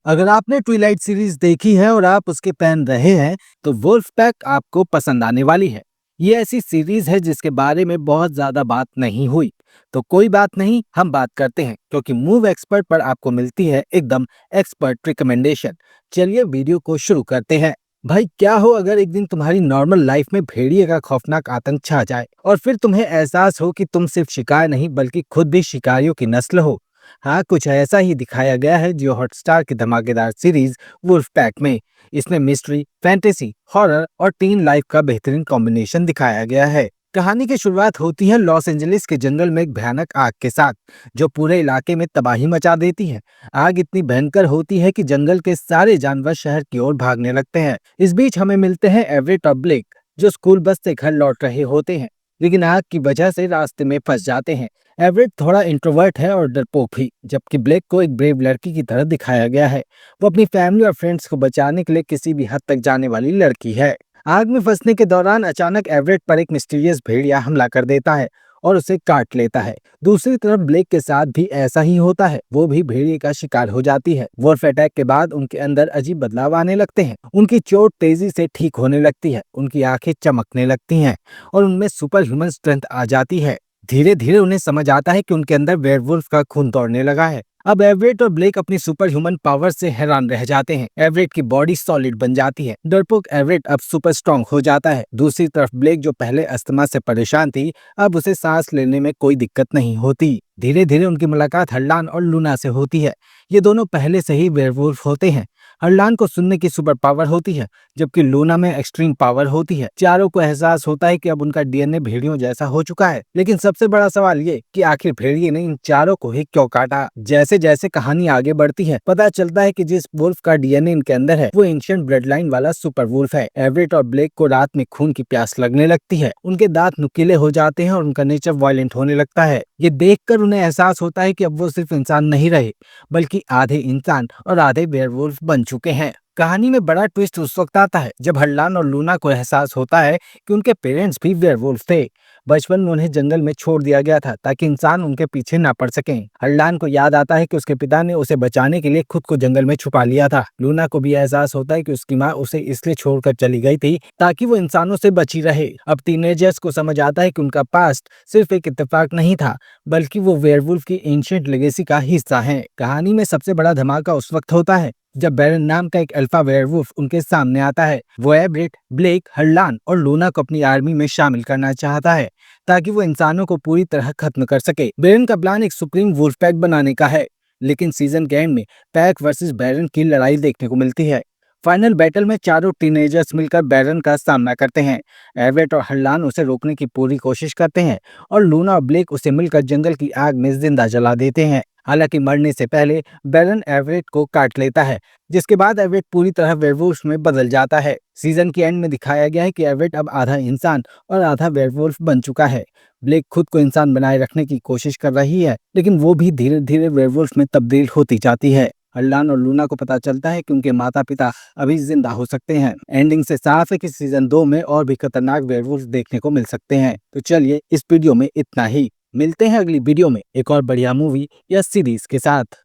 अगर आपने Twilight series देखी है और आप उसके फैन रहे हैं, तो वुल्फ पैक आपको पसंद आने वाली है। ये ऐसी सीरीज है जिसके बारे में बहुत ज्यादा बात नहीं हुई, तो कोई बात नहीं, हम बात करते हैं क्योंकि मूव एक्सपर्ट पर आपको मिलती है एकदम एक्सपर्ट रिकमेंडेशन। चलिए वीडियो को शुरू करते हैं। भाई क्या हो अगर एक दिन तुम्हारी नॉर्मल लाइफ में भेड़िए का खौफनाक आतंक छा जाए और फिर तुम्हें एहसास हो कि तुम सिर्फ शिकार नहीं बल्कि खुद भी शिकारियों की नस्ल हो। हाँ, कुछ ऐसा ही दिखाया गया है जियो हॉटस्टार की धमाकेदार सीरीज वुल्फ पैक में। इसमें मिस्ट्री, फैंटेसी, हॉरर और टीन लाइफ का बेहतरीन कॉम्बिनेशन दिखाया गया है। कहानी की शुरुआत होती है लॉस एंजलिस के जंगल में एक भयानक आग के साथ, जो पूरे इलाके में तबाही मचा देती है। आग इतनी भयंकर होती है कि जंगल के सारे जानवर शहर की ओर भागने लगते हैं। इस बीच हमें मिलते हैं एवरेट और ब्लेक, जो स्कूल बस से घर लौट रहे होते हैं, लेकिन आग की वजह से रास्ते में फंस जाते हैं। एवरेट थोड़ा इंट्रोवर्ट है और डरपोक भी, जबकि ब्लेक को एक ब्रेव लड़की की तरह दिखाया गया है। वो अपनी फैमिली और फ्रेंड्स को बचाने के लिए किसी भी हद तक जाने वाली लड़की है। आग में फंसने के दौरान अचानक एवरेट पर एक मिस्टीरियस भेड़िया हमला कर देता है और उसे काट लेता है। दूसरी तरफ ब्लेक के साथ भी ऐसा ही होता है, वो भी भेड़िए का शिकार हो जाती है। वुल्फ अटैक के बाद उनके अंदर अजीब बदलाव आने लगते हैं। उनकी चोट तेजी से ठीक होने लगती है, उनकी आंखें चमकने लगती हैं और उनमें सुपर ह्यूमन स्ट्रेंथ आ जाती है। धीरे धीरे उन्हें समझ आता है कि उनके अंदर वेयरवुल्फ का खून दौड़ने लगा है। अब एवरेट और ब्लेक अपनी सुपर ह्यूमन पावर से हैरान रह जाते हैं। एवरेट की बॉडी सॉलिड बन जाती है, डरपोक एवरेट अब सुपर स्ट्रांग हो जाता है। दूसरी तरफ ब्लेक, जो पहले अस्थमा से परेशान थी, अब उसे सांस लेने में कोई दिक्कत नहीं होती। धीरे धीरे उनकी मुलाकात हरलान और लूना से होती है। ये दोनों पहले से ही वेयरवुल्फ होते हैं। हरलान को सुनने की सुपर पावर होती है, जबकि लूना में एक्सट्रीम पावर होती है। चारों को एहसास होता है कि अब उनका डीएनए भेड़ियों जैसा हो चुका है, लेकिन सबसे बड़ा सवाल ये कि आखिर भेड़िए ने इन चारों को ही क्यों काटा। जैसे जैसे कहानी आगे बढ़ती है, पता चलता है कि जिस वुल्फ का डीएनए इनके अंदर है, वो एंशिएंट ब्लड लाइन वाला सुपर वुल्फ है। एवरेट और ब्लेक को रात में खून की प्यास लगने लगती है, उनके दांत नुकीले हो जाते हैं और उनका नेचर वायलेंट होने लगता है। ये देखकर उन्हें एहसास होता है कि अब वो सिर्फ इंसान नहीं रहे, बल्कि आधे इंसान और आधे वेयरवुल्फ बन चुके हैं। कहानी में बड़ा ट्विस्ट उस वक्त आता है जब हरलान और लूना को एहसास होता है कि उनके पेरेंट्स भी वेयरवुल्फ थे। बचपन में उन्हें जंगल में छोड़ दिया गया था ताकि इंसान उनके पीछे ना पड़ सकें। हरलान को याद आता है कि उसके पिता ने उसे बचाने के लिए खुद को जंगल में छुपा लिया था। लूना को भी एहसास होता है कि उसकी माँ उसे इसलिए छोड़कर चली गई थी ताकि वो इंसानों से बची रहे। अब टीनेजर्स को समझ आता है कि उनका पास्ट सिर्फ एक इत्तेफाक नहीं था, बल्कि वो वेयरवुल्फ की एंशिएंट लेगेसी का हिस्सा है। कहानी में सबसे बड़ा धमाका उस वक्त होता है जब बैरन नाम का एक अल्फा वेयरवुल्फ उनके सामने आता है। वो एवरेट, ब्लेक, हरलान और लूना को अपनी आर्मी में शामिल करना चाहता है ताकि वो इंसानों को पूरी तरह खत्म कर सके। बैरन का प्लान एक सुप्रीम वुल्फ पैक बनाने का है, लेकिन सीजन के एंड में पैक वर्सेस बैरन की लड़ाई देखने को मिलती है। फाइनल बैटल में चारों टीनेजर्स मिलकर बैरन का सामना करते हैं। एवरेट और हरलान उसे रोकने की पूरी कोशिश करते हैं और लूना और ब्लेक उसे मिलकर जंगल की आग में जिंदा जला देते हैं। हालांकि मरने से पहले बैरन एवरेट को काट लेता है, जिसके बाद एवरेट पूरी तरह वेयरवुल्फ में बदल जाता है। सीजन के एंड में दिखाया गया है कि एवरेट अब आधा इंसान और आधा वेयरवुल्फ बन चुका है। ब्लेक खुद को इंसान बनाए रखने की कोशिश कर रही है, लेकिन वो भी धीरे धीरे वेयरवुल्फ में तब्दील होती जाती है। हरलान और लूना को पता चलता है कि उनके माता पिता अभी जिंदा हो सकते हैं। एंडिंग से साफ है कि सीजन 2 में और भी खतरनाक वेयरवुल्फ देखने को मिल सकते हैं। तो चलिए इस वीडियो में इतना ही। मिलते हैं अगली वीडियो में एक और बढ़िया मूवी या सीरीज के साथ।